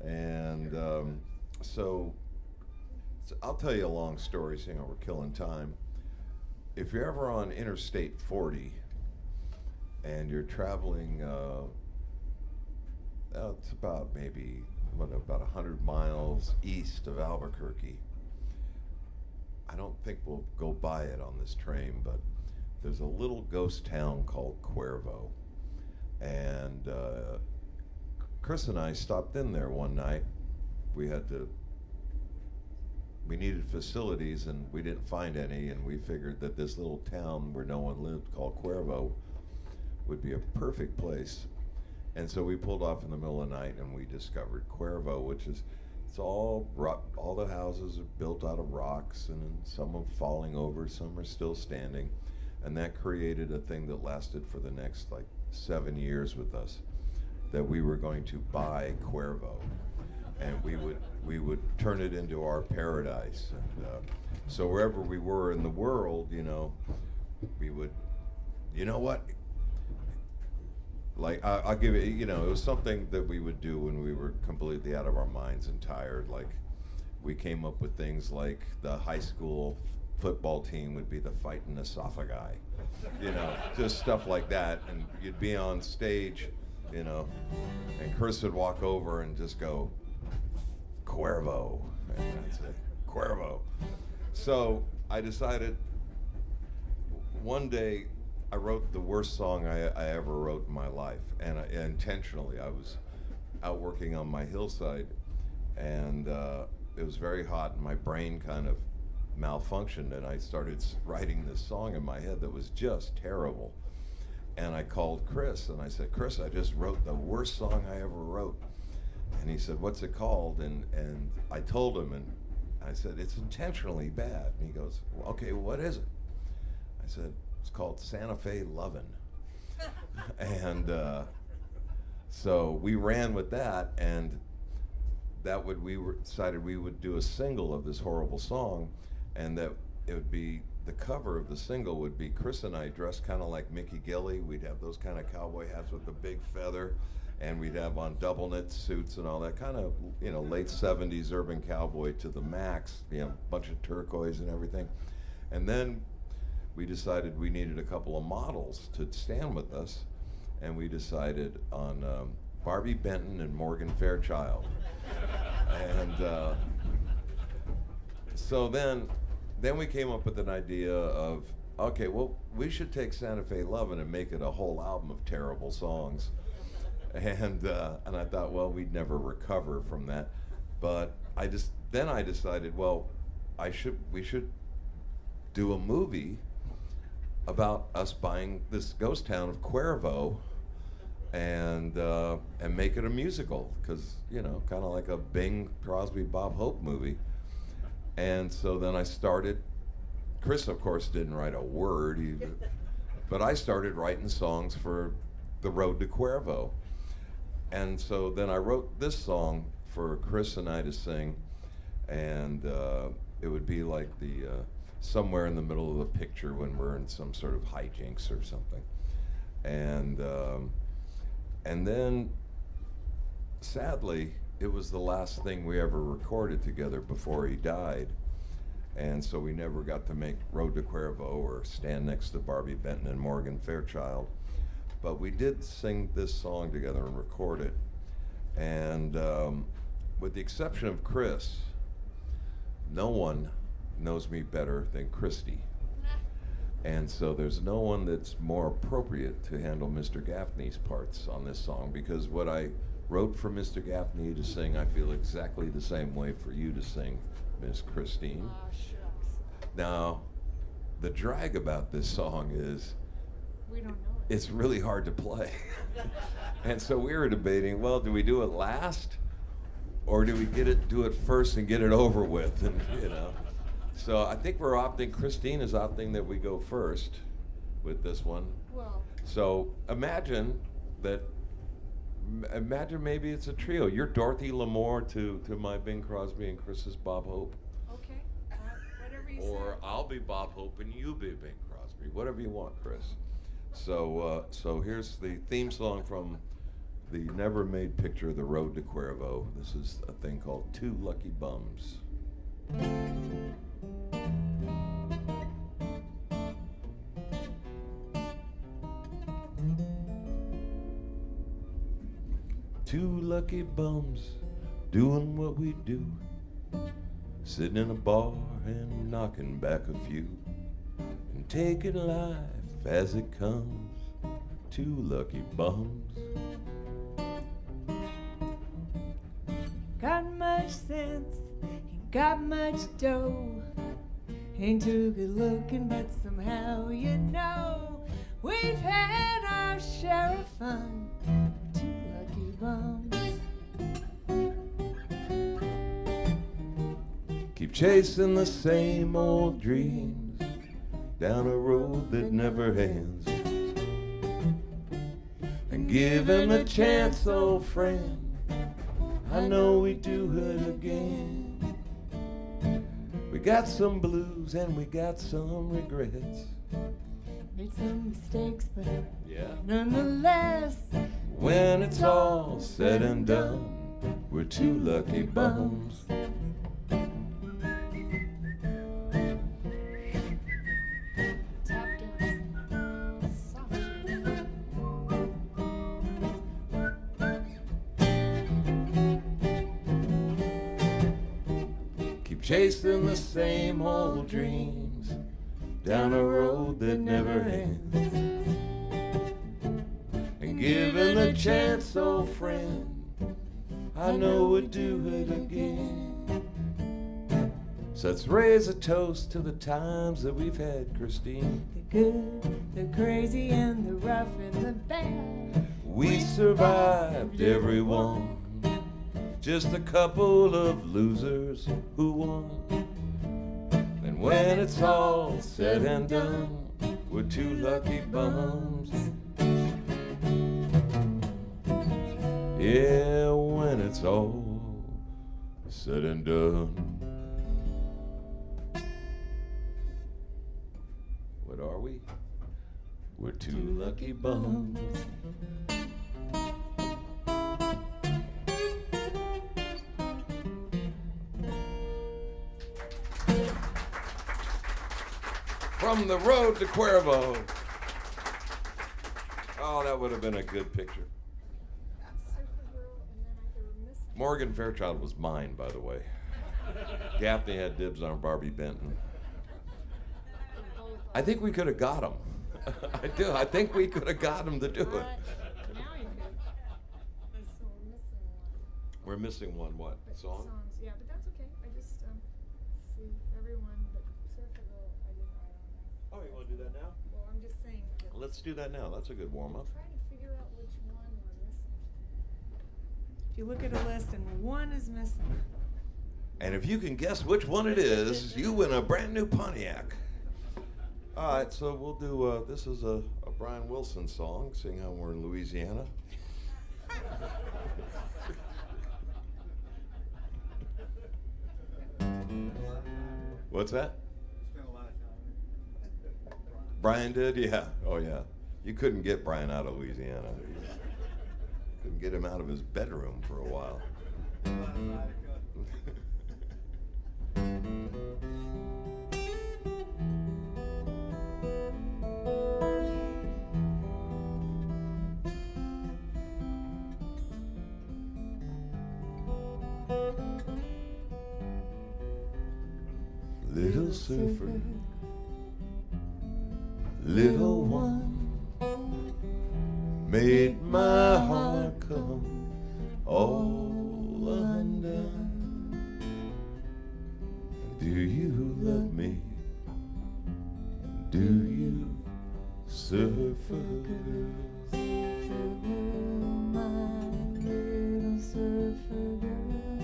And so, so I'll tell you a long story, seeing we're killing time. If you're ever on Interstate 40 and you're traveling, it's about maybe about 100 miles east of Albuquerque. I don't think we'll go by it on this train, but there's a little ghost town called Cuervo. And Chris and I stopped in there one night. We had to, we needed facilities and we didn't find any, and we figured that this little town where no one lived called Cuervo would be a perfect place. And so we pulled off in the middle of the night and we discovered Cuervo, which is, it's all rock, all the houses are built out of rocks, and some are falling over, some are still standing. And that created a thing that lasted for the next like 7 years with us, that we were going to buy Cuervo, and we would turn it into our paradise. And so wherever we were in the world, you know, we would, you know what? Like I'll give it, you know, it was something that we would do when we were completely out of our minds and tired. Like we came up with things like the high school football team would be the fighting esophagi, you know, just stuff like that. And you'd be on stage, you know, and Chris would walk over and just go, Cuervo, and I'd say, Cuervo. So I decided one day I wrote the worst song I ever wrote in my life, and intentionally. I was out working on my hillside, and it was very hot, and my brain kind of malfunctioned, and I started writing this song in my head that was just terrible. And I called Chris, and I said, Chris, I just wrote the worst song I ever wrote. And he said, what's it called? And I told him, and I said, it's intentionally bad. And he goes, well, okay, what is it? I said, it's called Santa Fe Lovin'. And so we ran with that, and decided we would do a single of this horrible song, and that it would be, the cover of the single would be Chris and I dressed kind of like Mickey Gilley. We'd have those kind of cowboy hats with the big feather, and we'd have on double knit suits and all that kind of, you know, late 70s urban cowboy to the max, you know, bunch of turquoise and everything. And then we decided we needed a couple of models to stand with us, and we decided on Barbie Benton and Morgan Fairchild. And so then we came up with an idea of, okay, well, we should take Santa Fe Lovin' and make it a whole album of terrible songs. And I thought, well, we'd never recover from that. But then I decided, well, we should do a movie about us buying this ghost town of Cuervo, and make it a musical, because, you know, kind of like a Bing Crosby Bob Hope movie. And so then I started. Chris, of course, didn't write a word, but I started writing songs for the road to Cuervo. And so then I wrote this song for Chris and I to sing, and it would be like the somewhere in the middle of the picture when we're in some sort of hijinks or something. And then, sadly, it was the last thing we ever recorded together before he died. And so we never got to make Road to Cuervo or stand next to Barbie Benton and Morgan Fairchild. But we did sing this song together and record it. And with the exception of Chris, no one knows me better than Christy. And so there's no one that's more appropriate to handle Mr. Gaffney's parts on this song, because what I wrote for Mr. Gaffney to sing, I feel exactly the same way for you to sing, Miss Christine. Aw, shucks. Now, the drag about this song is We don't know it. it's really hard to play. And so we were debating, well, do we do it last, or do we do it first and get it over with? And, you know. So I think Christine is opting that we go first with this one. Well, So imagine maybe it's a trio. You're Dorothy Lamour to my Bing Crosby and Chris's Bob Hope. okay. Whatever you Or say. I'll be Bob Hope and you be Bing Crosby. Whatever you want, Chris. So here's the theme song from the never-made picture of the road to Cuervo. This is a thing called Two Lucky Bums. Two lucky bums doing what we do, sitting in a bar and knocking back a few, and taking life as it comes. Two lucky bums. Got much sense, ain't got much dough, ain't too good looking, but somehow you know we've had our share of fun. We're two lucky bums. Keep chasing the same old dreams down a road that never ends, and give him a chance, old friend. I know we do it again. We got some blues and we got some regrets. Made some mistakes, but Yeah. nonetheless, When it's all said and done, we're two lucky bums. Tap dancing. Soft. Keep chasing the same old dreams down a road that never ends, and giving a chance, old friend. I know we'd do it again. So let's raise a toast to the times that we've had, Christine. the good, the crazy, and the rough and the bad. We survived everyone, just a couple of losers who won. And when it's all said and done, we're two lucky bums. Yeah, when it's all said and done. What are we? We're two lucky bums. From the road to Cuervo. Oh, that would have been a good picture. Surfer girl, and then I were missing. Morgan Fairchild was mine, by the way. Gaffney had dibs on Barbie Benton. I think we could have got him. I do. I think we could have got him to do it. Now you could. So we're missing one. We're missing one. What But song? Songs, yeah, but that's okay. I just see everyone, but Surfer girl, I didn't write on there. Oh, you want to do that now? Well, I'm just saying that. Let's do that now. That's a good warm up. Trying to figure out which one we're missing. If you look at a list and one is missing, And if you can guess which one it is, you win a brand new Pontiac. All right, so we'll do, this is a Brian Wilson song, seeing how we're in Louisiana. What's that? Brian did? Yeah. Oh, yeah. You couldn't get Brian out of Louisiana. Couldn't get him out of his bedroom for a while. Little surfer, little one, made my heart come all undone. Do you love me? Do you, surfer girl? my little surfer girl.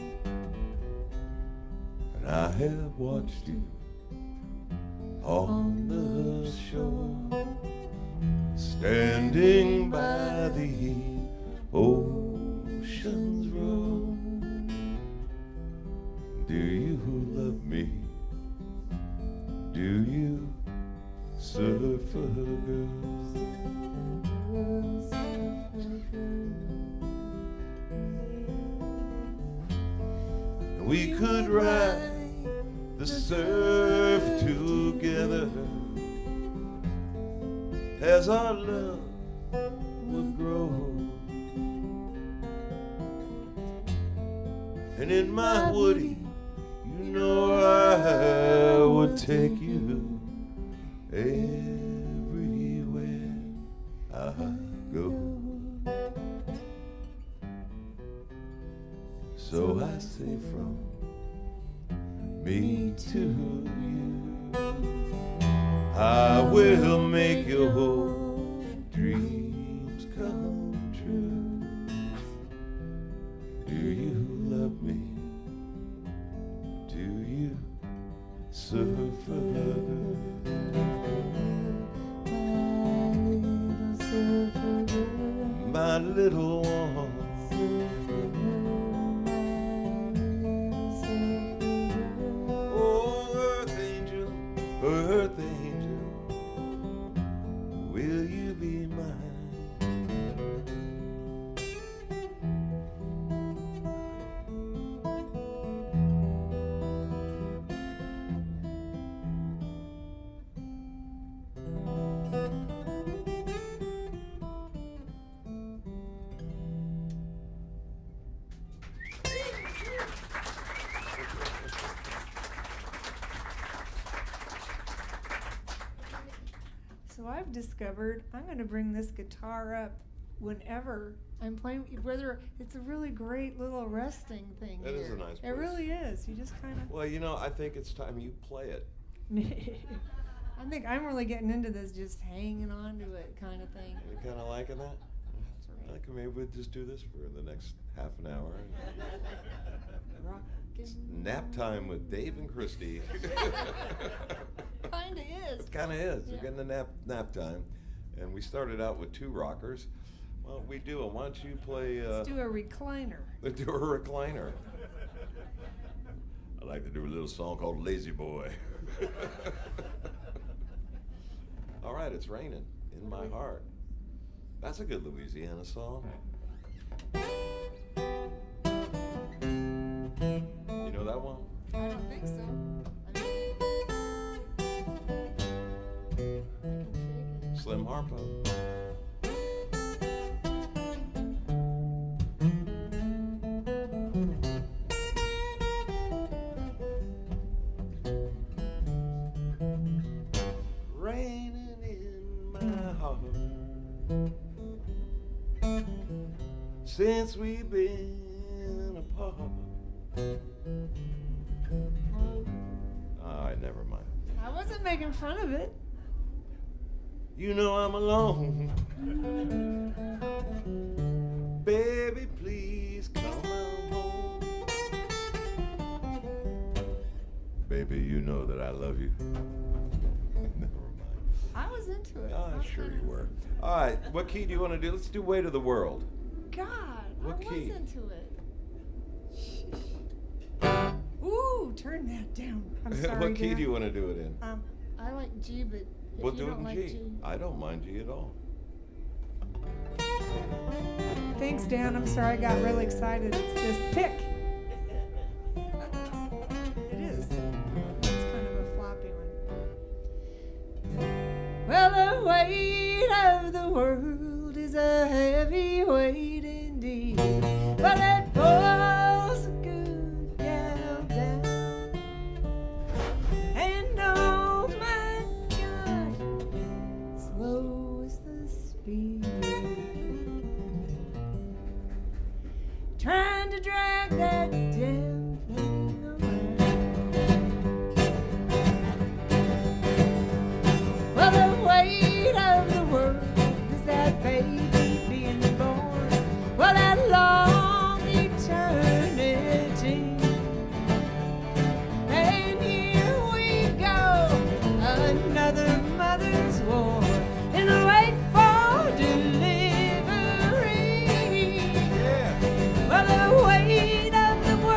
And I have watched you on the shore, standing by the ocean's roar. Do you love me? Do you, surfer girl? we could ride the surf together as our love would grow. And in my woody, you know I would take you everywhere I go. So I say from me to you, I will make your dreams come true. Do you love me? Do you, surfer lover? My little one. Earth angel, will you be mine? So I've discovered I'm going to bring this guitar up whenever I'm playing, whether it's a really great little resting thing. That here. is a nice It place. really is. You just kind of. Well, you know, I think it's time you play it. I think I'm really getting into this just hanging on to it kind of thing. You kind of liking that? That's right. Like maybe we'll just do this for the next half an hour. It's nap time with Dave and Christy. Kinda is. It kind of is. Yeah. We're getting the nap time. And we started out with 2 rockers. Well, we do it. Why don't you play... Let's do a recliner. Let's do a recliner. I like to do a little song called Lazy Boy. All right, it's raining in my heart. That's a good Louisiana song. You know that one? I don't think so. Slim Harpo. Raining in my heart since we've been apart. All right, never mind. I wasn't making fun of it. You know I'm alone. Baby, please come on home. Baby, you know that I love you. Never mind. I was into it. Oh, sure you were. All right, what key do you want to do? Let's do Weight of the World. God, What I key? was into it. Ooh, turn that down. I'm sorry. What key Dan. do you want to do it in? I like G, but if We'll you do it don't in like G. I don't mind G at all. Thanks, Dan. I'm sorry I got really excited. It's this pick. It is. It's kind of a floppy one. Well, the weight of the world is a heavy weight indeed. But it pulls a good gal down. And oh my God, slow is the speed. Trying to drag that damn thing around. Well, the weight of the world is that baby being born. Well, that long eternity. And here we go, another mother's war in the wait for delivery. Yeah. Well, the weight of the world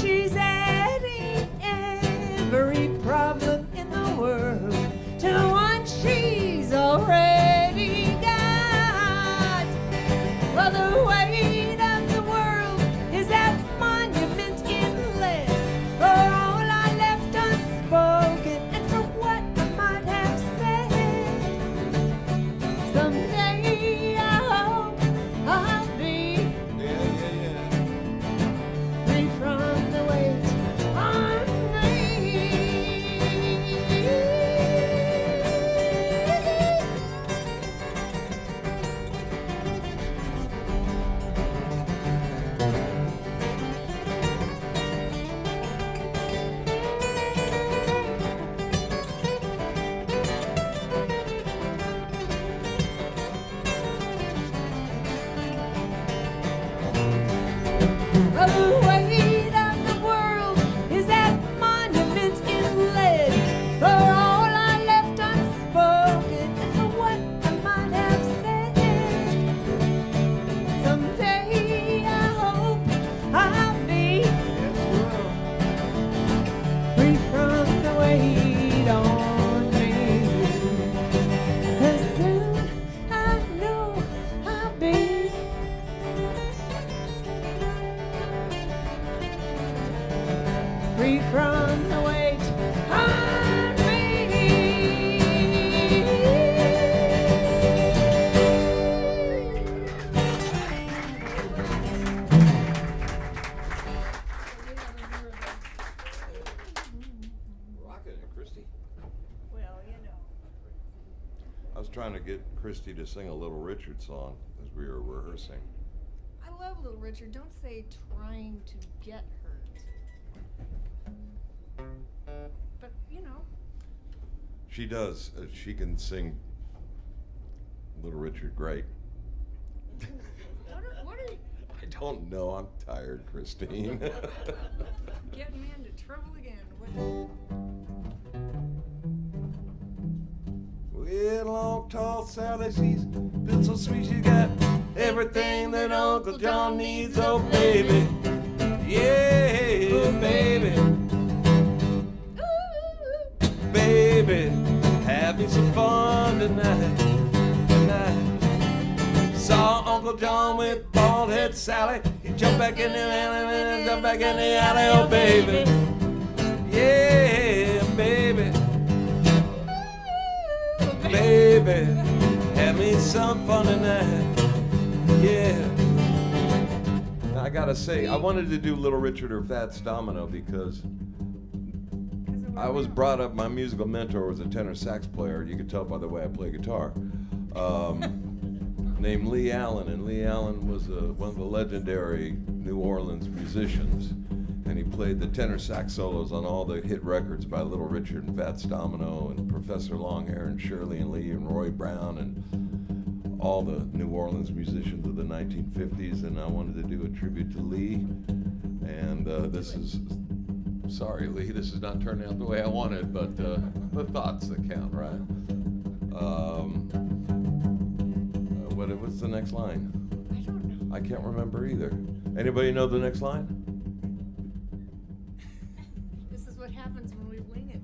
she's adding every problem in the world to one she's already got. Well, the weight of the world is that monument in lead, for all I left unspoken and for what I might have said. Someday I hope I'll be free from the weight on me. The weight of the world is that monument in lead, for all I left unspoken and for what I might have said. Someday I hope I'll be free from the weight on me. 'Cause soon I know I'll be free from the weight on Rocking it, Christy. Well, you know. I was trying to get Christy to sing a Little Richard song as we were rehearsing. I love Little Richard. Don't say trying to get hurt. But, you know. She does. She can sing Little Richard great. What are you I don't know. I'm tired, Christine. getting me into trouble again? Well, long, tall Sally, she's been so sweet. She got everything that Uncle John needs. Oh, baby. Yeah, baby. Baby, having some fun tonight. Saw Uncle John with bald head Sally. He jumped back in the alley, jumped back in the alley. Oh, baby. Yeah, baby. Baby, have me some fun tonight. Yeah. Now, I gotta say, I wanted to do Little Richard or Fats Domino because I was brought up, my musical mentor was a tenor sax player. You can tell by the way I play guitar. Named Lee Allen, and Lee Allen was one of the legendary New Orleans musicians, and he played the tenor sax solos on all the hit records by Little Richard and Fats Domino and Professor Longhair and Shirley and Lee and Roy Brown and all the New Orleans musicians of the 1950s. And I wanted to do a tribute to Lee, and this is, sorry Lee, this is not turning out the way I wanted, but the thoughts that count, right? What's the next line? I don't know. I can't remember either. Anybody know the next line? This is what happens when we wing it.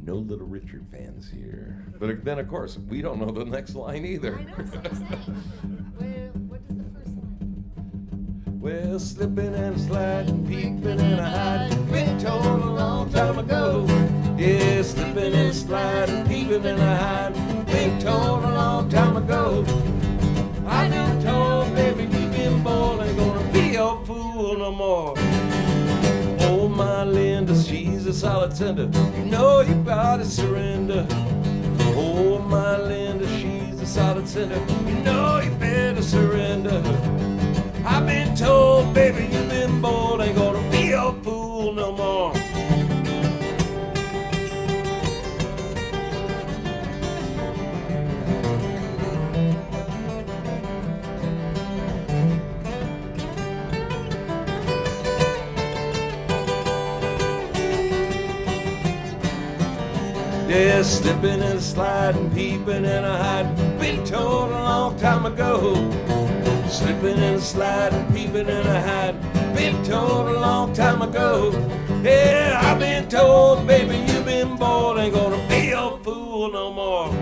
No Little Richard fans here. But then, of course, we don't know the next line either. I know, that's what I'm saying. Well, what is the first line? Well, slipping and sliding, peeping and hiding, been told a long time ago. Yeah, slipping and sliding, peeping and hiding, been told a long time ago. I been told, baby, you been born, ain't gonna be your fool no more. Oh, my Linda, she's a solid sender. You know you gotta surrender. Oh, my Linda, she's a solid sender. You know you better surrender. I've been told, baby, you've been bold, ain't gonna be a fool no more. Yeah, slipping and sliding, peeping and hiding, been told a long time ago. Slipping and sliding, peeping and hiding, been been told a long time ago. Yeah, I've been told, baby, you've been bored, ain't gonna be a fool no more.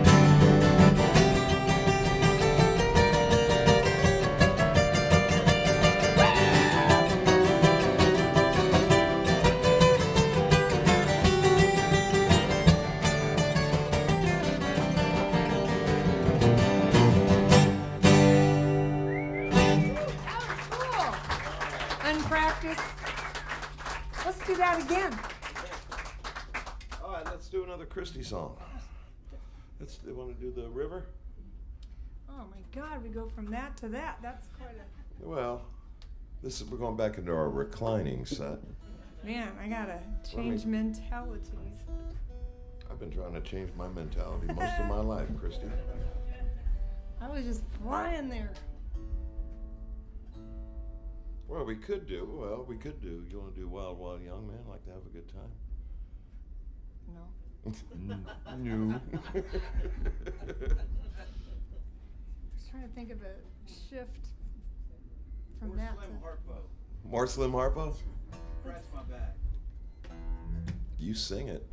Unpracticed. Let's do that again. All right, let's do another Christy song. They want to do the river? Oh my God, we go from that to that. That's quite a... Well, we're going back into our reclining set. Man, I gotta change mentalities. I've been trying to change my mentality most of my life, Christy. I was just flying there. Well, we could do. You want to do Wild Wild Young Man? Like to have a good time? No. No. I was trying to think of a shift from More that Slim to... Harpo. More Slim Harpo? Scratch my back. You sing it.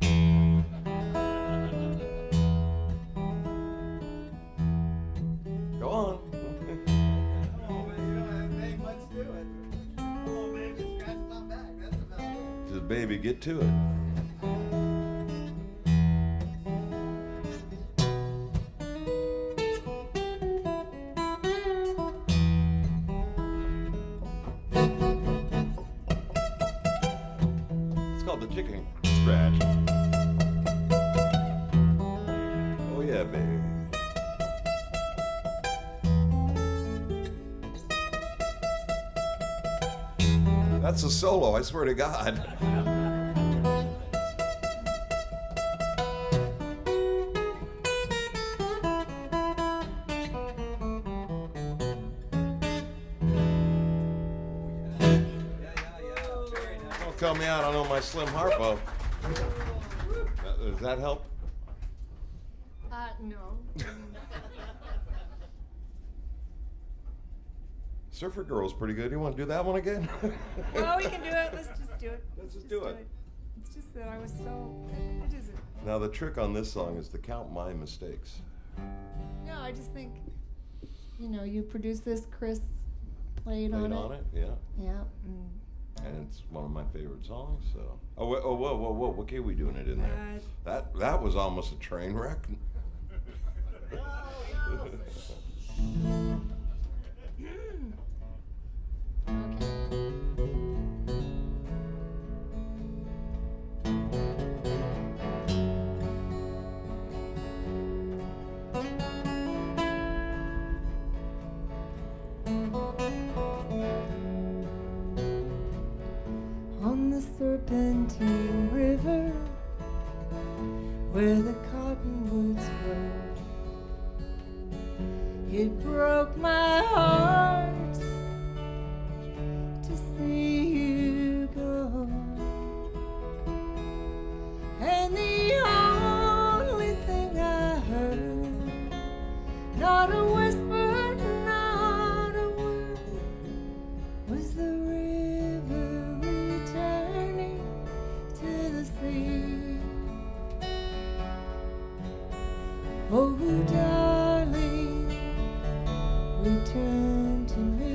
Go on. Oh man, you don't have very much to it. Oh man, just scratch my back. That's about it. Just baby, get to it. It's called the chicken scratch. Oh yeah, baby. That's a solo, I swear to God. Don't call me out on my Slim Harpo. Does that help? No. Surfer Girl's pretty good. You want to do that one again? Well, we can do it. Let's just do it. Let's just do it. It's just that I was so... What is it? Now the trick on this song is to count my mistakes. No, I just think, you produced this, Chris played on it. Yeah. Yeah. And it's one of my favorite songs. So. Whoa! What key are we doing it in there? That was almost a train wreck. On the Serpentine River, where the cottonwoods grow, it broke my heart to see you go. And the only thing I heard, not a whisper, not a word, was the river returning to the sea. Oh, darling, return to me.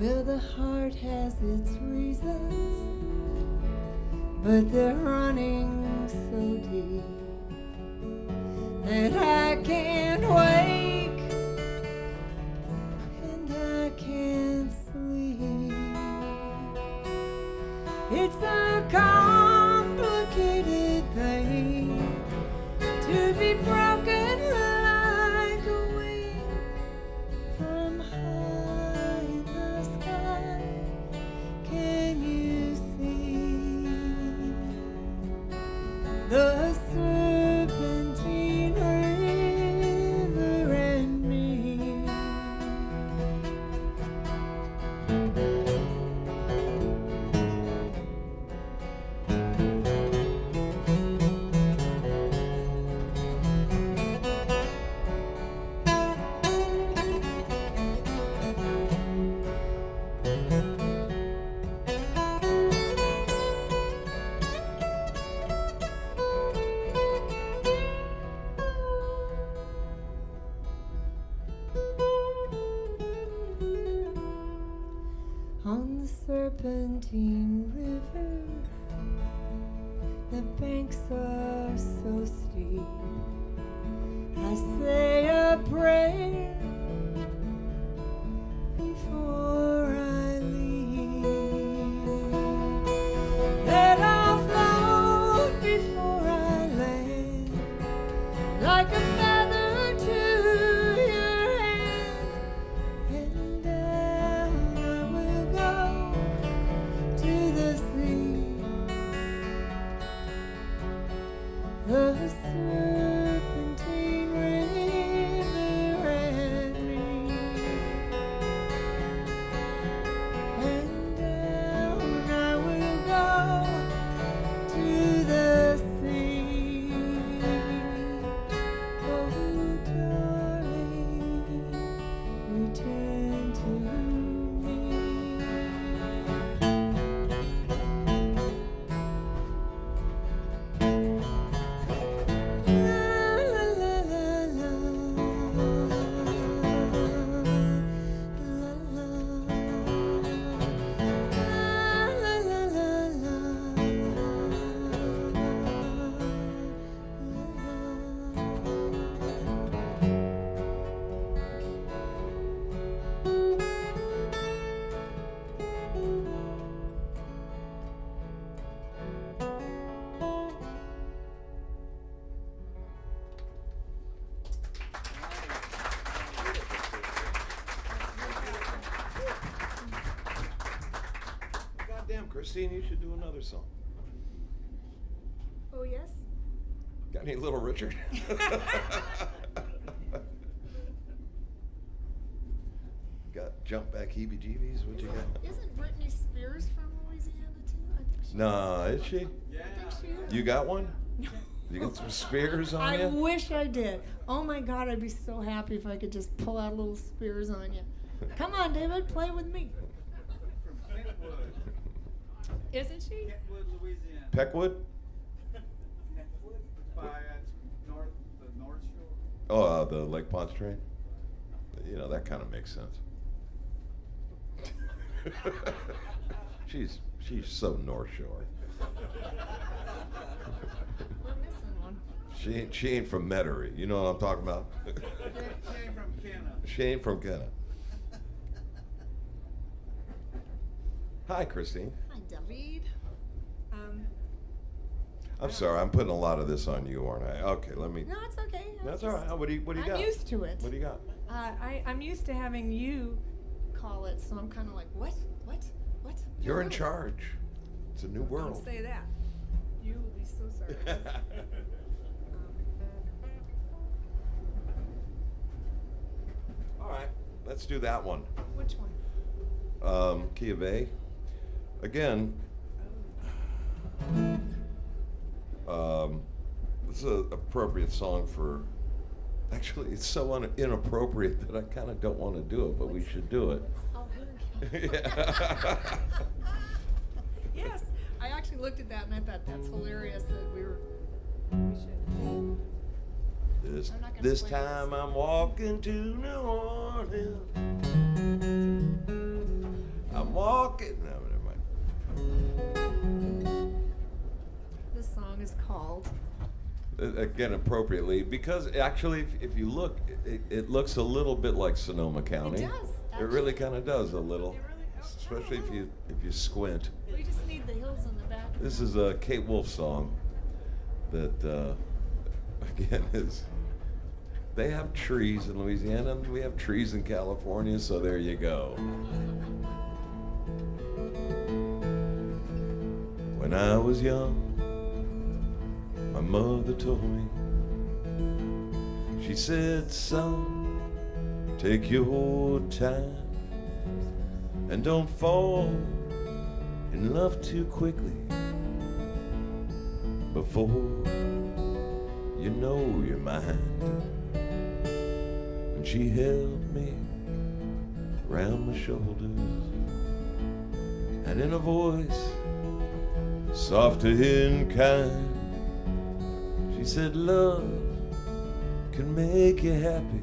Well, the heart has its reasons, but they're running so deep that I can't wake and I can't sleep. It's a complicated thing to be broken like a wing from high in the sky. Can you see the Serpentine River. The banks are so steep. I say a prayer before I leave. That I'll float before I land, like a feather to your hand, and down I will go to the sea. The Serpentine River and me, and down I will go to the sea. Oh, darling, return to me. Goddamn, Christine, you should do another song. Oh, yes? Got any Little Richard? Got jump back heebie-jeebies? What you got? Isn't Britney Spears from Louisiana, too? I think she Nah, is she? Yeah. I think she is. You got one? You got some spears on I you? wish I did. Oh my God, I'd be so happy if I could just pull out little spears on you. Come on, David, play with me. From Kentwood. Isn't she? Kentwood, Louisiana. Peckwood? Kentwood? By the North Shore. Oh, the Lake Ponce train? You know, that kind of makes sense. she's so North Shore. We're missing one. She ain't from Metairie. You know what I'm talking about? She ain't from Kenna. She ain't from Kenna. Hi, Christine. Hi, David. I'm sorry, I'm putting a lot of this on you, aren't I? Okay, let me. No, it's okay. That's all right. What do you I'm got? used to it. What do you got? I'm used to having you call it, so I'm kind of like, what? You're in charge. It's a new world. Don't say that. You will be so sorry. All right, let's do that one. Which one? Key of A. Again, this is an appropriate song for. Actually, it's so inappropriate that I kind of don't want to do it, but we should do it. Oh, Yeah. Yes, I actually looked at that and I thought that's hilarious that we should. This, I'm not gonna this play time this. I'm walking to New Orleans. I'm walking. No, never mind. This song is called. Again, appropriately, because actually, if you look, it looks a little bit like Sonoma County. It does. It really actually. kind of does a little, It really- oh, especially oh, if you squint. We just need the hills in the back. This is a Kate Wolf song that, again, is. They have trees in Louisiana, and we have trees in California, so there you go. When I was young, my mother told me, she said, son, take your time and don't fall in love too quickly before you know your mind. And she held me round my shoulders, and in a voice soft and kind, she said, love can make you happy,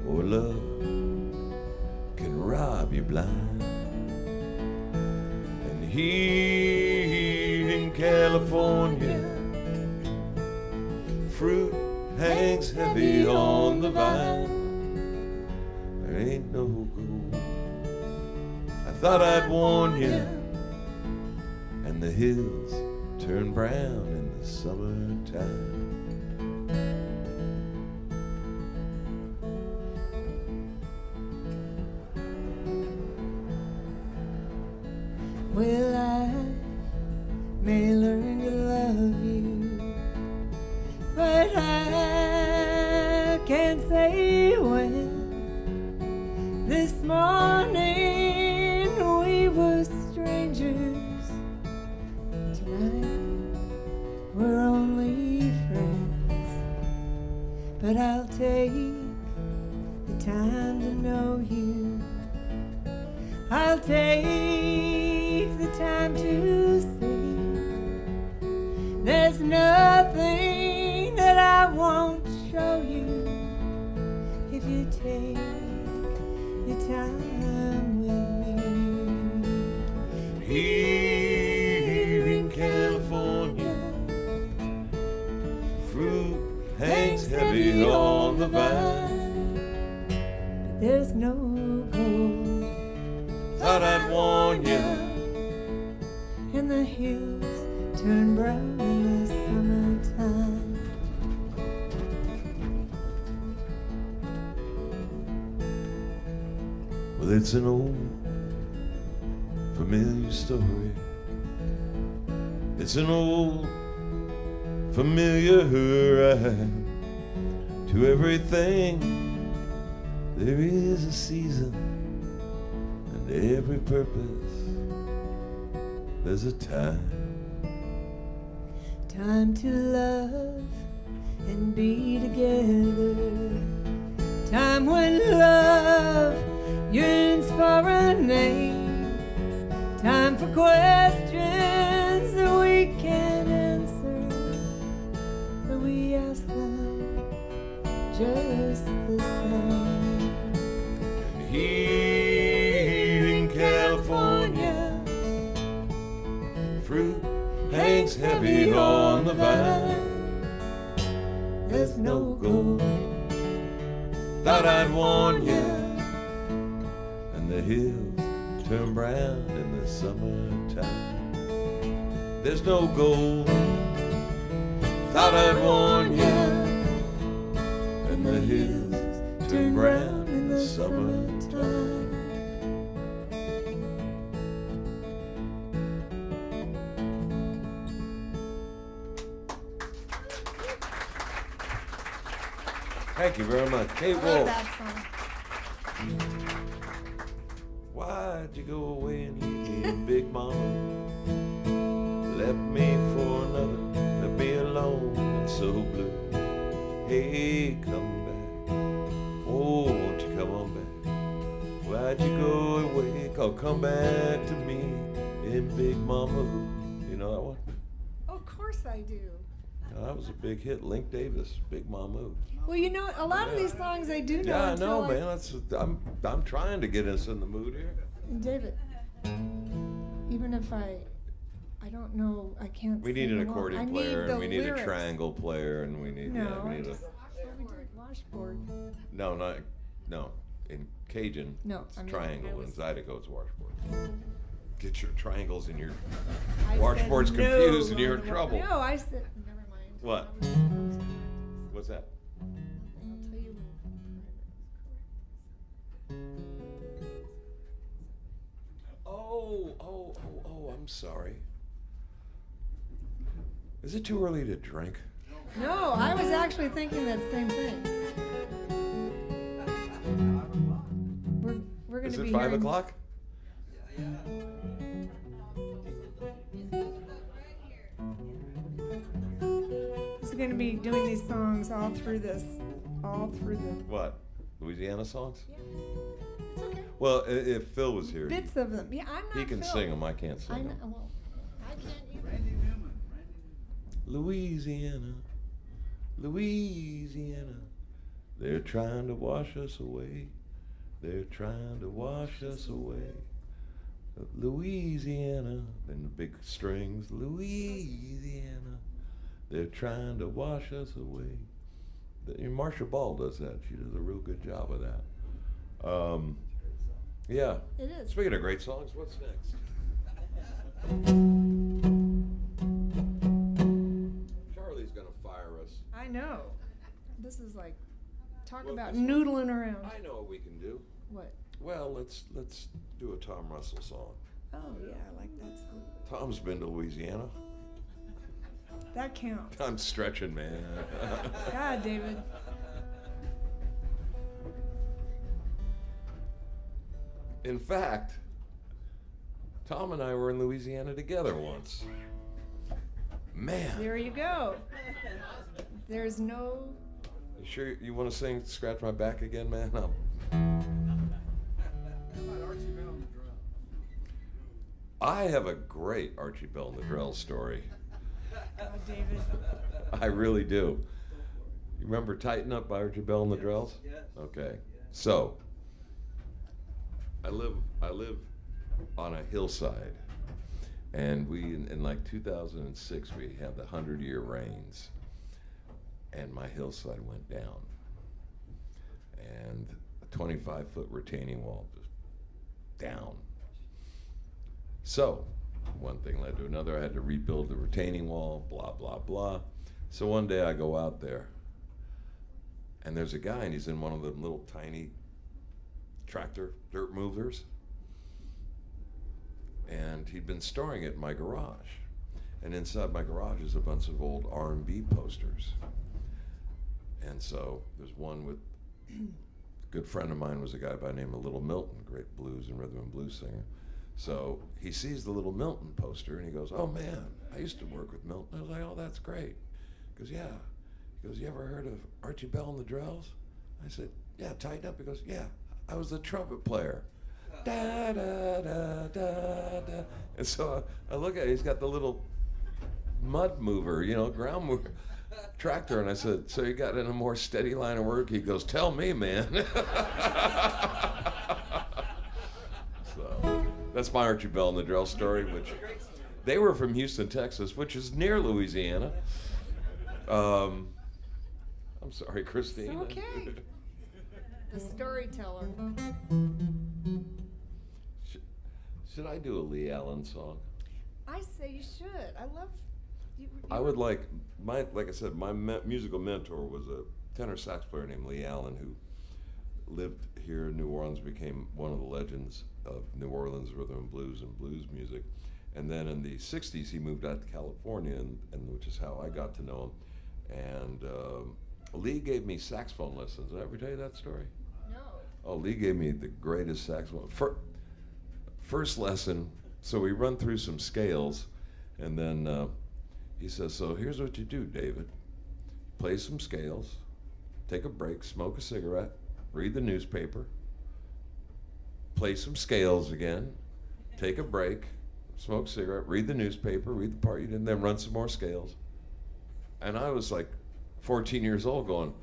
or love can rob you blind. Heat in California, fruit hangs heavy on the vine. There ain't no gold. I thought I'd warn you, and the hills turn brown in the summertime. Well, I may learn to love you, but I can't say when. This morning we were strangers. Tonight we're only friends. But I'll take the time to know you. I'll take the time to see. There's nothing that I won't show you if you take your time with me. Here in California, fruit hangs heavy on the vine. But there's no gold. Thought I'd warn you, And the hills turn brown in the summertime. well, it's an old familiar story. It's an old familiar rhyme. To everything there is a season, and every purpose there's a time. Time to love and be together. Time when love yearns for a name. Time for questions that we can't answer, but we ask them just the same. Here in California, fruit hangs heavy on the vine. There's no gold. Thought I'd warn you, and the hills turn brown in the summertime. There's no gold. Thought I'd warn you, and the hills turn brown in the summertime. Thank you very much. Kate I love Wolf. that song. Why'd you go away and leave me, Big Mama? Left me for another, left me alone and so blue. Hey, come back. Oh, won't you come on back? Why'd you go away? Oh, come back to me in Big Mama. You know that one? Oh, of course I do. Oh, that was a big hit. Link Davis, Big Mama. Well, you know, a lot of these songs I do know. Yeah, I until know, man. I'm trying to get us in the mood here. David, even if I don't know, I can't. We need sing an along. accordion I need player, the and we need lyrics. a triangle player, and we need No, yeah, we I need just, well, we did washboard. no. In Cajun, No, it's I mean, triangle. I was- In Zydeco, it's washboard. Get your triangles and your I washboard's said confused, no and you're in on the trouble. No, I said never mind. What? I was- What's that? I'll tell you when. Oh, I'm sorry. Is it too early to drink? No, I was actually thinking that same thing. We're going Is to it be 5 hearing- o'clock? He's going to be doing these songs all through the. What? Louisiana songs? Yeah. It's okay. Well, if Phil was here, Bits of them. Yeah, I'm not. he can Phil. sing them. I can't I sing know. them. Well, I can't either. Randy Newman. Louisiana, Louisiana, they're trying to wash us away. They're trying to wash us away. Louisiana, and the big strings, Louisiana, they're trying to wash us away. Marcia Ball does that. She does a real good job of that. Yeah. It is. Speaking of great songs, what's next? Charlie's gonna fire us. I know. This is like, talk Well, about this one- noodling around. I know what we can do. What? Well, let's do a Tom Russell song. Oh, yeah, I like that song. Tom's been to Louisiana. That counts. I'm stretching, man. God, David. In fact, Tom and I were in Louisiana together once. Man. There you go. There's no. You sure you want to sing Scratch My Back again, man? How about Archie Bell on the drum? I have a great Archie Bell and the Drell story. Oh, David. I really do. You remember Tighten Up by Archie Bell and the Drells? Yes. Okay. So, I live on a hillside, and we in like 2006 we had the 100-year rains, and my hillside went down, and a 25-foot retaining wall just down. So, one thing led to another. I had to rebuild the retaining wall, blah, blah, blah. So one day I go out there, and there's a guy, and he's in one of them little tiny tractor dirt movers. And he'd been storing it in my garage. And inside my garage is a bunch of old R&B posters. And so there's one with, a good friend of mine was a guy by the name of Little Milton, great blues and rhythm and blues singer. So he sees the Little Milton poster and he goes, "Oh man, I used to work with Milton." I was like, "Oh, that's great." He goes, "Yeah." He goes, "You ever heard of Archie Bell and the Drells?" I said, "Yeah, Tighten Up." He goes, "Yeah, I was the trumpet player." Da da da da da. And so I look at it, he's got the little mud mover, ground mover tractor, and I said, "So you got in a more steady line of work?" He goes, "Tell me, man." So that's my Archie Bell and the Drell story, which they were from Houston, Texas, which is near Louisiana. I'm sorry, Christine. It's okay. The storyteller. Should I do a Lee Allen song? I say you should. I love. You, I would like I said, my musical mentor was a tenor sax player named Lee Allen, who lived here in New Orleans, became one of the legends of New Orleans rhythm and blues music. And then in the 60s, he moved out to California, and which is how I got to know him. And Lee gave me saxophone lessons. Did I ever tell you that story? No. Oh, Lee gave me the greatest saxophone. First lesson, so we run through some scales, and then he says, "So here's what you do, David. Play some scales, take a break, smoke a cigarette, read the newspaper, play some scales again, take a break, smoke a cigarette, read the newspaper, read the part you did, and then run some more scales." And I was like 14 years old going,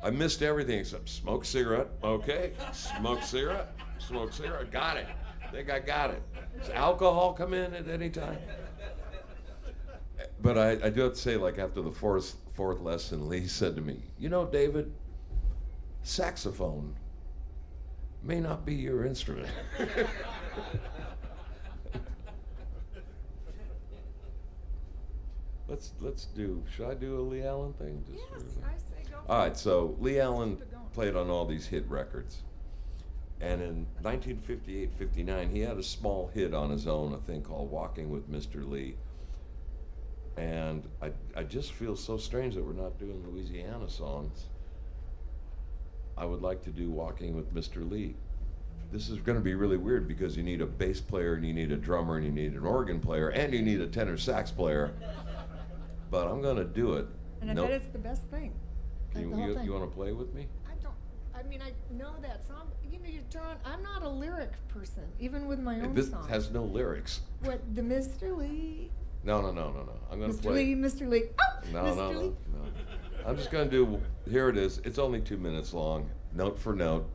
I missed everything except smoke a cigarette, okay, smoke a cigarette, got it. I think I got it. Does alcohol come in at any time? But I do have to say, like after the fourth lesson, Lee said to me, "David, saxophone may not be your instrument." Should I do a Lee Allen thing? Yes, for- I say go. All right, so Lee Allen Keep it going. played on all these hit records. And in 1958-59, he had a small hit on his own, a thing called Walking with Mr. Lee. And I just feel so strange that we're not doing Louisiana songs. I would like to do Walking with Mr. Lee. This is going to be really weird because you need a bass player, and you need a drummer, and you need an organ player, and you need a tenor sax player. But I'm going to do it. And I Nope. bet it's the best thing. You the whole thing. want to play with me? I mean, I know that song. You're drawing. I'm not a lyric person, even with my own This songs. has no lyrics. What, the Mr. Lee? No. I'm going to Mr. play. Lee, Mr. Lee. Oh, No, Mr. no. Lee. I'm just going to do, here it is. It's only 2 minutes long, note for note.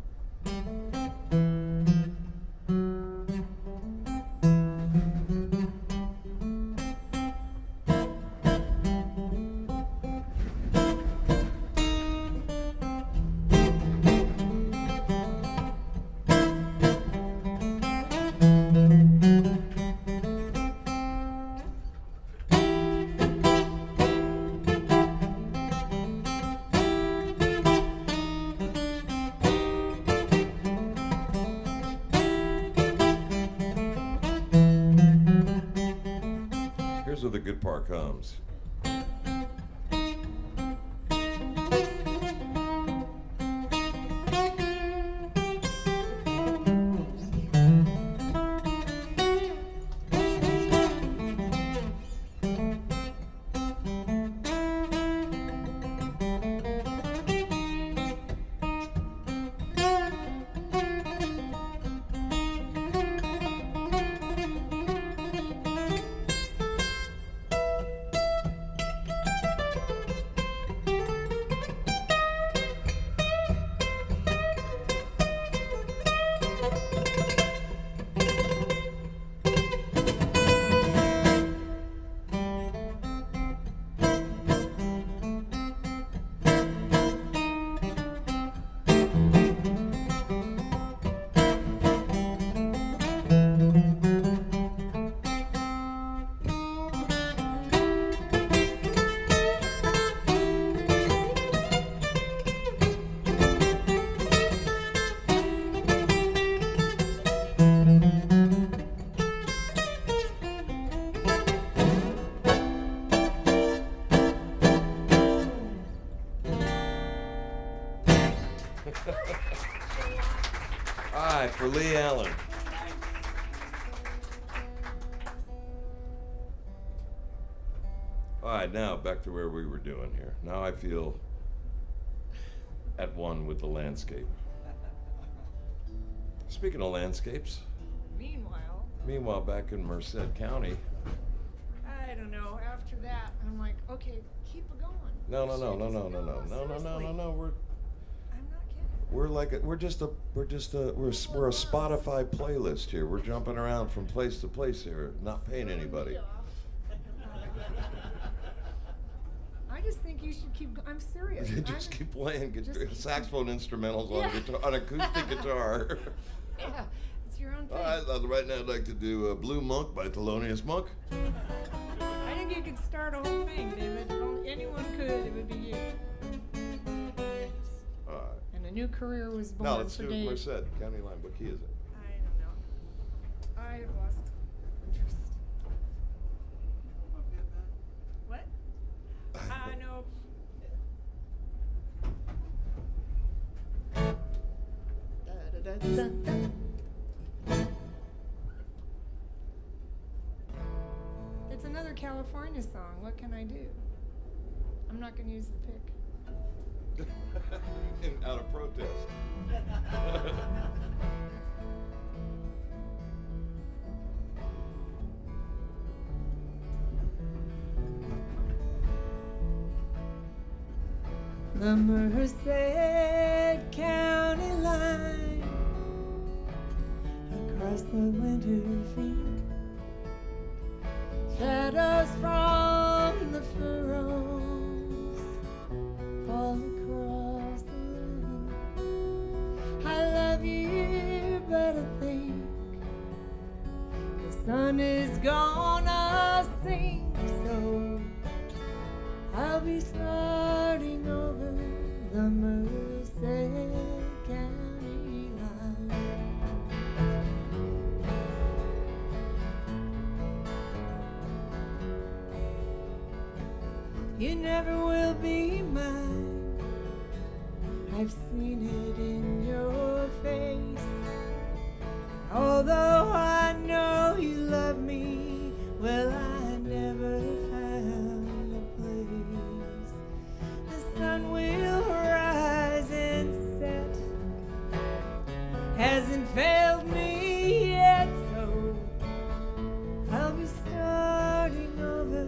part comes. All right, for Lee Allen. All right, now back to where we were doing here. Now I feel at one with the landscape. Speaking of landscapes, Meanwhile, back in Merced County. I don't know. After that, I'm like, okay, keep it going. No. Seriously. We're I'm not kidding. we're a Spotify playlist here. We're jumping around from place to place here, not paying anybody. I just think you should keep. I'm serious. You just keep playing Just keep- saxophone instrumentals Yeah. on acoustic guitar. Yeah, it's your own thing. Right now I'd like to do Blue Monk by Thelonious Monk. I think you could start a whole thing, David. If only anyone could, it would be you. All right. And a new career was born Now let's for do Dave. Merced County line. What key is it? I don't know. I have lost interest. What? No. It's another California song. What can I do? I'm not going to use the pick. Out of protest. The Merced County line across the winter field, shadows from the furrows fall across the land. I love you, but I think the sun is gonna sink, so I'll be starting over the Merced County line. You never will be mine. I've seen it in your face. Although I know you love me, well, I never found a place. The sun will rise and set, hasn't failed me yet, so I'll be starting over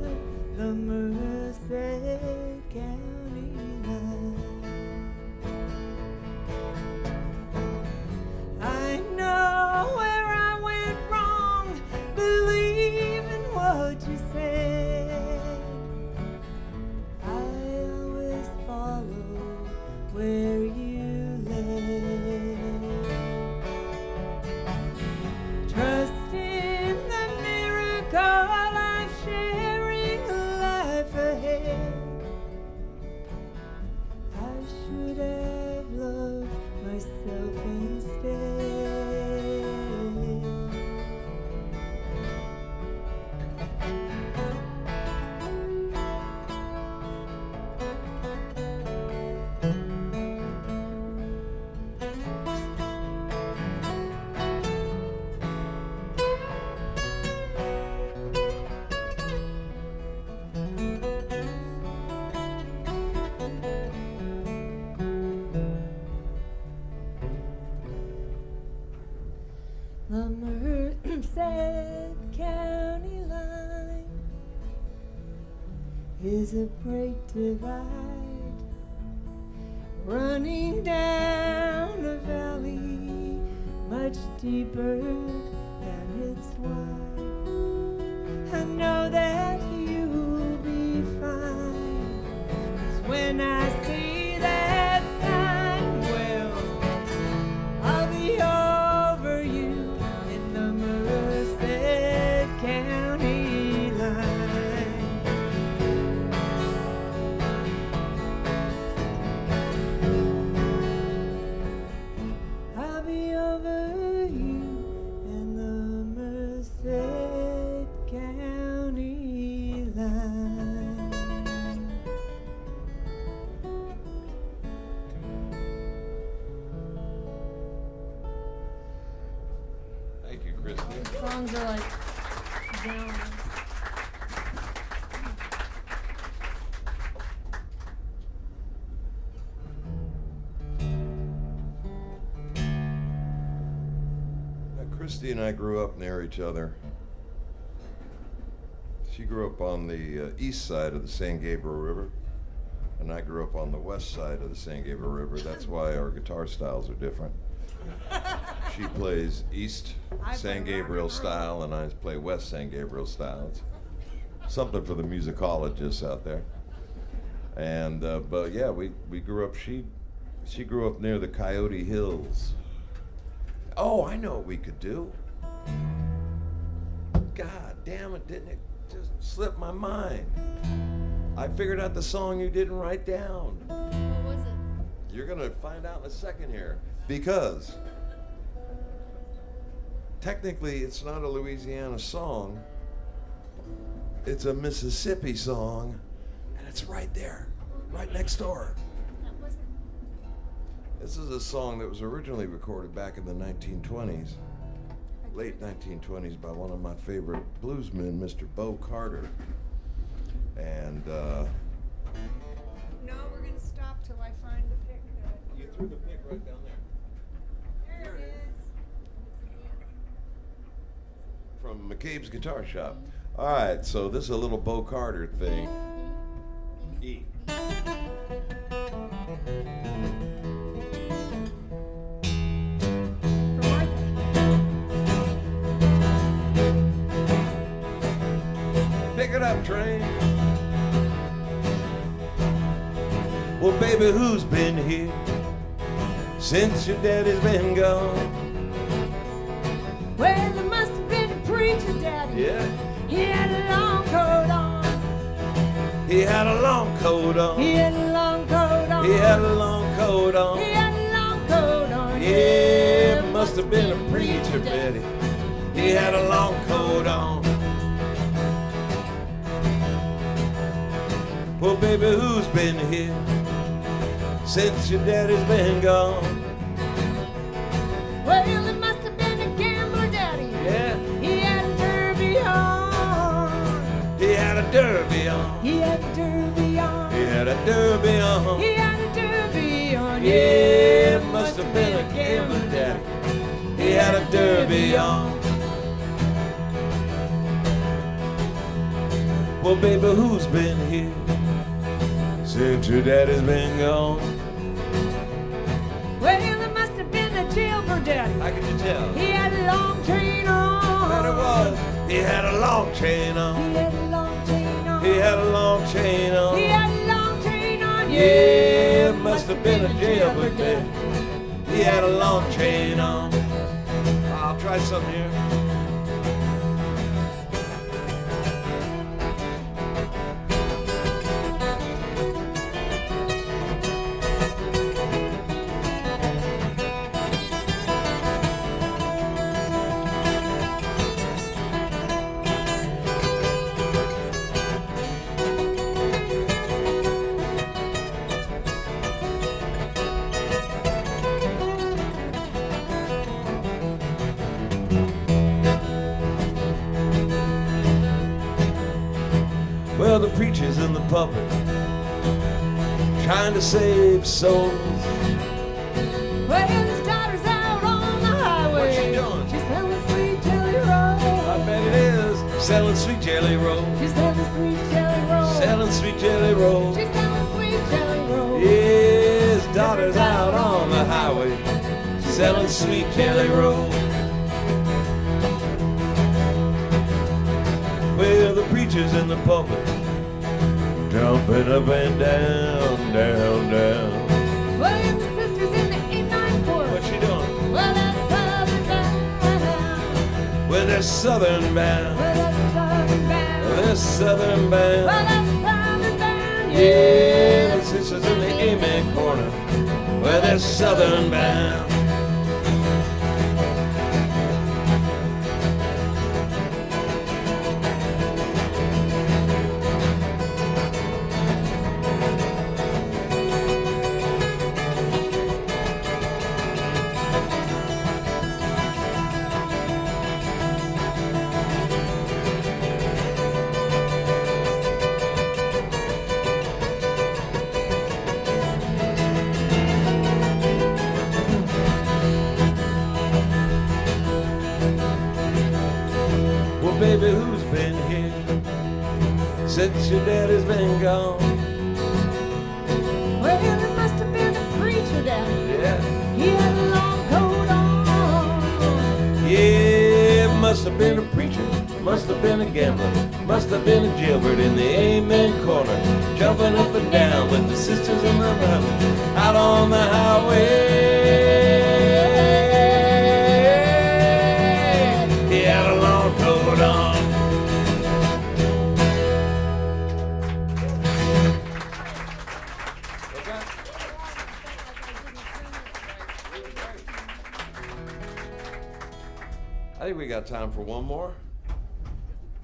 the Merced County line. I know where I went wrong, believing what you said. I always fall There's a great divide running down a valley much deeper than it's wide. I know that you'll be fine, 'cause when I see that sign, well, I'll be over you in the Merced County line. I'll be over you in the Merced County line. Thank you, Christy. Songs are like down. Christy and I grew up near each other. She grew up on the east side of the San Gabriel River, and I grew up on the west side of the San Gabriel River. That's why our guitar styles are different. She plays east I San play rock Gabriel and roll. style, and I play west San Gabriel style. It's something for the musicologists out there. And but yeah, we grew up. She grew up near the Coyote Hills. Oh, I know what we could do. God damn it, didn't it just slip my mind? I figured out the song you didn't write down. What was it? You're gonna find out in a second here. Because technically it's not a Louisiana song. It's a Mississippi song, and it's right there, right next door. That wasn't. This is a song that was originally recorded back in the 1920s, late 1920s, by one of my favorite bluesmen, Mr. Bo Carter. And No, we're gonna stop till I find the pick. you threw the pick right down there. There it is. From McCabe's Guitar Shop. All right, so this is a little Bo Carter thing. E. Pick it up, train. Well, baby, who's been here since your daddy's been gone? Well, there must have been a preacher, Daddy. Yeah, He had a long coat on. he had a long coat on. He had a long coat on. He had a long coat on. He had a long coat on. Yeah, must have been a preacher, Betty. He had a long coat on. Well, baby, who's been here since your daddy's been gone? Well, it must have been a gambler, Daddy. Yeah, He had a derby on. he had a derby on. He had a derby on. He had a derby on. He had a derby on. Yeah, must have been a gambler, daddy. He had a derby on. Well, baby, who's been here since your daddy's been gone? Well, it must have been a jailbird, Daddy. How could you tell? He had a long chain on. Bet it was. He had a long chain on. He had a long chain on. He had a long chain on. He had a long chain on. Yeah, must have been a jailbird, baby. He had a long chain on. I'll try some here. Well, the preachers in the pulpit trying to save souls. Well, his daughter's out on the highway. What's she doing? She's selling sweet jelly rolls. I bet it is selling sweet jelly rolls. She's selling sweet jelly rolls. Selling selling sweet jelly rolls. She's selling sweet jelly rolls. Yeah, his daughter's out on the highway selling sweet jelly rolls. Well, the preacher's in the pulpit, jumping up and down, down, down. Well, and the sisters in the 8-9 chorus. What's she doing? Well, that's southern bound. Well, they're southern bound. Well, that's southern bound. Well, they're southern bound. Well, that's southern bound. Yeah, the sisters in the amen corner. Well, they're southern bound. Baby, who's been here since your daddy's been gone? Well, it must have been a preacher down here. Yeah. He had a long coat on. Yeah, it must have been a preacher, must have been a gambler, must have been a jailbird in the amen corner, jumping up and down with the sisters in the brother out on the highway. He had a long coat on. I think we got time for one more.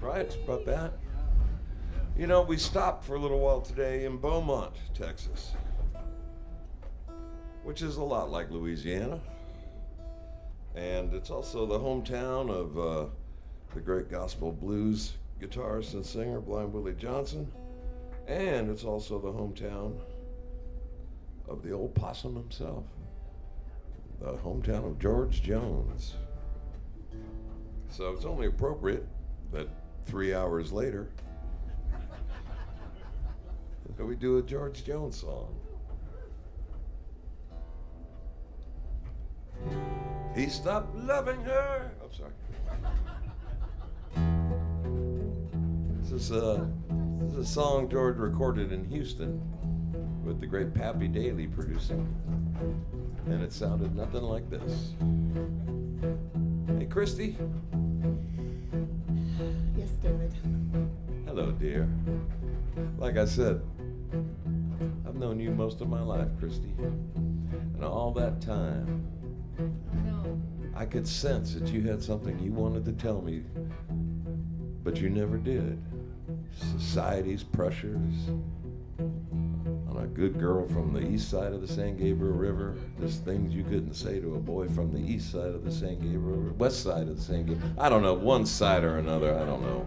Right, it's about that. You know, we stopped for a little while today in Beaumont, Texas, which is a lot like Louisiana. And it's also the hometown of the great gospel blues guitarist and singer, Blind Willie Johnson. And it's also the hometown of the old possum himself, the hometown of George Jones. So it's only appropriate that 3 hours later that we do a George Jones song. He stopped loving her. I'm sorry. This is a song George recorded in Houston with the great Pappy Daly producing, and it sounded nothing like this. Hey, Christy. Yes, David. Hello, dear. Like I said, I've known you most of my life, Christy. And all that time, No. I could sense that you had something you wanted to tell me, but you never did. Society's pressures on a good girl from the east side of the San Gabriel River. There's things you couldn't say to a boy from the east side of the San Gabriel River, west side of the San Gabriel. I don't know, one side or another, I don't know.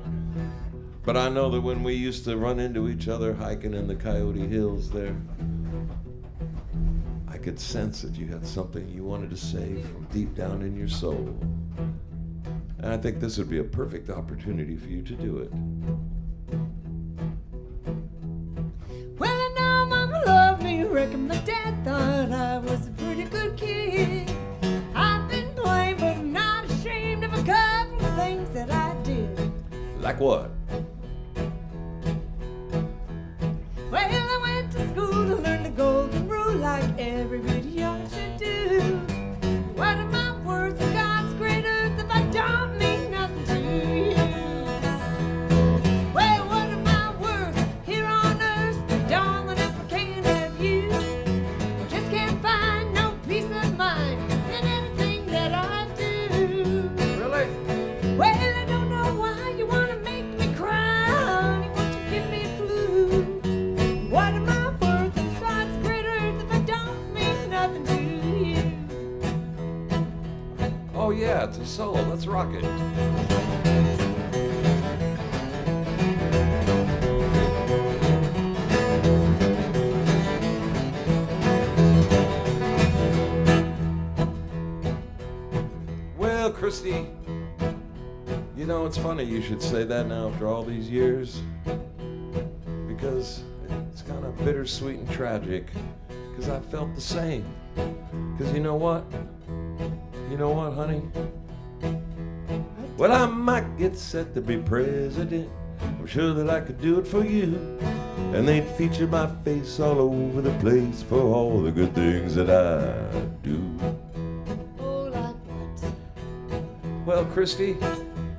But I know that when we used to run into each other hiking in the Coyote Hills there, I could sense that you had something you wanted to say from deep down in your soul. And I think this would be a perfect opportunity for you to do it. Well, I know Mama loved me, reckon my dad thought I was a pretty good kid. I've been blamed, but I'm not ashamed of a couple of things that I did. Like what? Well, I went to school to learn the golden rule like every good young should do. What am I worth if God's great earth if I don't mean nothing to you? Well, what am I worth here on earth, darling, if I can't have you? I just can't find no peace of mind in anything that I do. Really? Well, I don't know why you wanna make me cry, honey, won't you give me a clue? What am I worth if God's great earth if I don't mean nothing to you? Oh yeah, it's a solo. Let's rock it. Well, Christy, you know, it's funny you should say that now after all these years, because bittersweet and tragic, 'cause I felt the same. 'Cause you know what? You know what, honey? Well, I might get set to be president. I'm sure that I could do it for you. And they'd feature my face all over the place for all the good things that I do. Oh, like what? Well, Christy,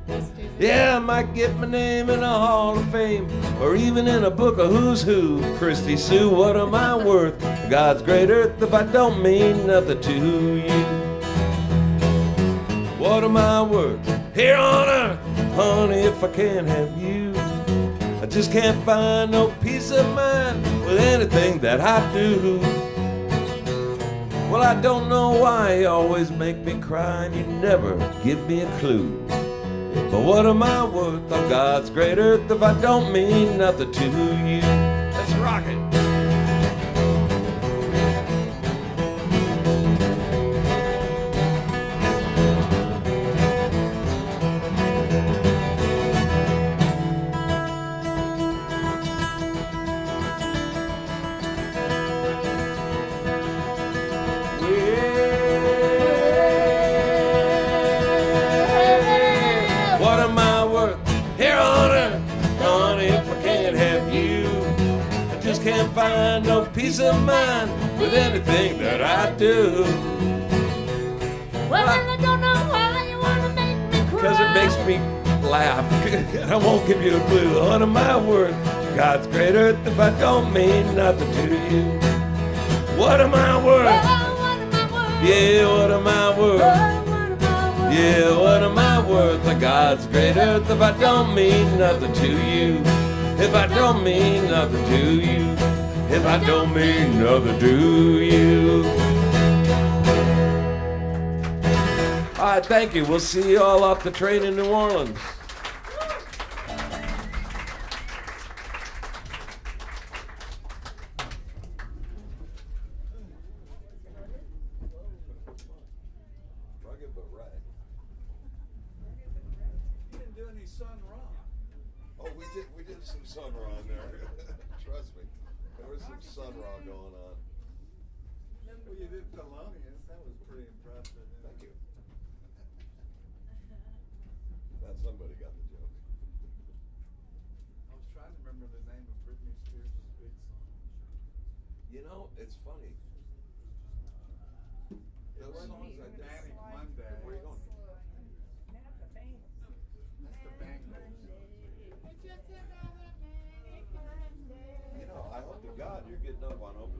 Christy. yeah, I might get my name in a Hall of Fame, or even in a book of who's who. Christy Sue, what am I worth? God's great earth if I don't mean nothing to you. What am I worth here on earth, honey, if I can't have you? I just can't find no peace of mind with anything that I do. Well, I don't know why you always make me cry and you never give me a clue. But what am I worth on God's great earth if I don't mean nothing to you? Let's rock it. Can't find no peace of mind with anything that I do. Well, I don't know why you wanna make me cry. 'Cause it makes me laugh. I won't give you a clue. What am I worth? God's great earth if I don't mean nothing to you. What am I worth? Well, what am I worth? Yeah, what am I worth? Well, what am I worth? Yeah, what am I worth? On God's great earth if I don't mean nothing to you. If I don't mean nothing to you. If I don't mean nothing to you. All right, thank you. We'll see you all off the train in New Orleans. Rugged but right. You didn't do any Sun Ra. Oh, we did some Sun Ra in there. Trust me. There was some Sun Ra going on. Well, you did Thelonious. That was pretty impressive. Thank you. Glad somebody got the joke. I was trying to remember the name of Britney Spears' big song. You know, it's funny. It Those wasn't songs I did. Manic Monday. Where you going? That's the Bangles. You know, I hope to God you're getting up on open